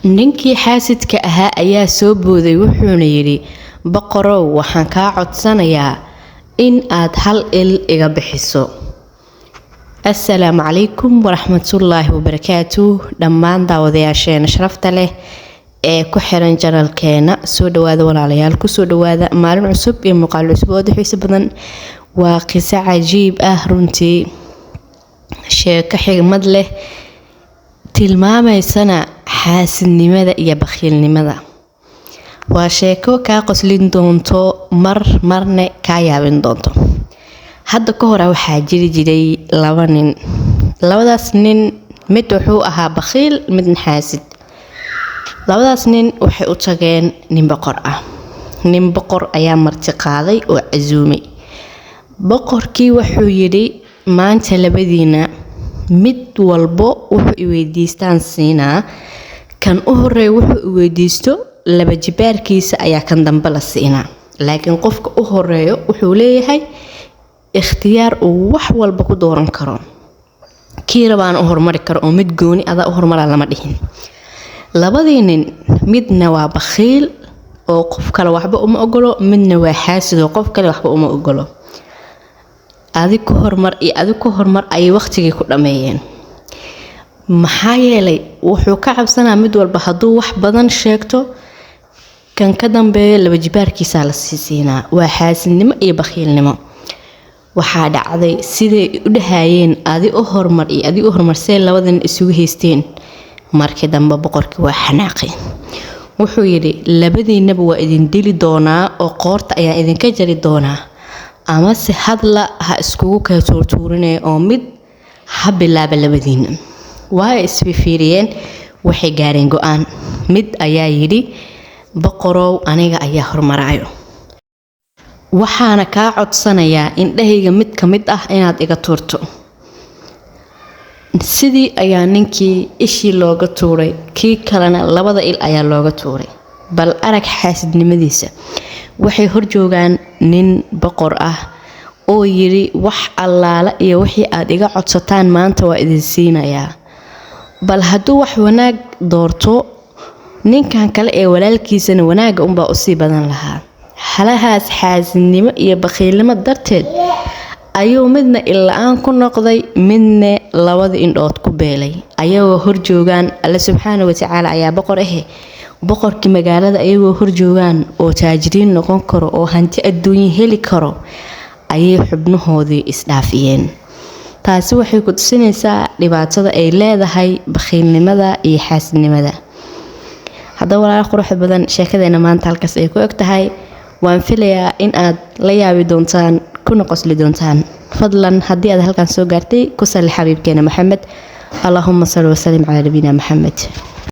ninkii xaasidka ahaa ayaa soo booday wuxuuna yidhi boqorow waxaan kaa codsanayaa in aad hal il iga bixiso. assalaamu calaykum waraxmatullaahi wabarakaatuh. dhammaan daawadayaasheena sharafta leh ee ku xiran janalkeena soo dhawaada walaalayaal, kusoo dhawaada maalin cusub iyo muuqaal cusub oo xiiso badan. waa qiso cajiib ah runtii, sheeko xigmad leh, tilmaamaysana xaasidnimada iyo bakhiilnimada. waa sheeko kaa qoslin doonto marna kaa yaabin doonto. hadda ka hore waxaa jiri jiray laba nin. labadaas nin mid wuxuu ahaa bakhiil, midna xaasid. labadaas nin waxay u tageen nin boqor ah. nin boqor ayaa marti qaaday oo casuumay. boqorkii wuxuu yidhi maanta labadiina mid walbo wuxuu i weydiistaan siinaa. kan u horeeya wuxuu i weydiisto laba jibaarkiisa ayaa kan dambe la siinaa. laakiin qofka u horeeyo wuxuu leeyahay ikhtiyaar uu wax walba ku dooran karo. kii rabaan u hormari karo oo mid gooni adaa u hormara lama dhihin. labadii nin midna waa bakhiil oo qof kale waxba uma ogolo, midna waa xaasid oo qof kale waxba uma ogolo. adigu hormar iyo adigu hormar ay waqtigii ku dhameeyeen. maxaa yeelay wuxuu ka cabsanaa mid walba hadduu wax badan sheegto kan ka dambeeyo laba jibaarkiisa la siinaa. waa xaasidnimo iyo bakhiilnimo. waxaa dhacday siday u dhahayeen adi u hormar iyo adi u hormarsee labadan isugu haysteen. markii dambe boqorkii waa xanaaqay. wuxuu yidhi labadiinaba waa idin dili doonaa oo qoorta ayaa idinka jari doonaa, amase hadla ha iskugu kala tuurtuurinee oo mid ha bilaaba labadiina. waa isfiiriyeen, waxay gaareen go-aan. mid ayaa yidhi boqorow aniga ayaa hormaraayo, waxaana kaa codsanayaa indhahayga mid ka mid ah inaad iga tuurto. sidii ayaa ninkii ishii looga tuuray, kii kalena labada il ayaa looga tuuray. bal arag xaasidnimadiisa. waxay horjoogaan nin boqor ah oo yidhi wax allaala iyo wixii aad iga codsataan maanta waa idin siinayaa. bal hadduu wax wanaag doorto, ninkan kale ee walaalkiisana wanaagga unbaa usii badan lahaa. halahaas xaasidnimo iyo bakhiilnimo darteed ayuu midna illa-aan ku noqday, midna labada indhood ku beelay. ayagoo horjoogaan alle subxaana watacaala ayaa boqor ahe. boqorkii magaalada ayagoo horjoogaan oo taajiriin noqon karo oo hanti adduunye heli karo ayay xubnahoodii isdhaafiyeen. taasi waxay ku tusinaysaa dhibaatada ay leedahay bakhiilnimada iyo xaasidnimada. haddaba walaal quruxda badan, sheekadeena maanta halkaas ay ku eg tahay. waan filayaa in aad la yaabi doontaan kuna qosli doontaan. fadlan haddii aad halkan soo gaartay ku salli xabiibkeena maxamed. allahuma salli wasalim calaa nabiyina maxamed.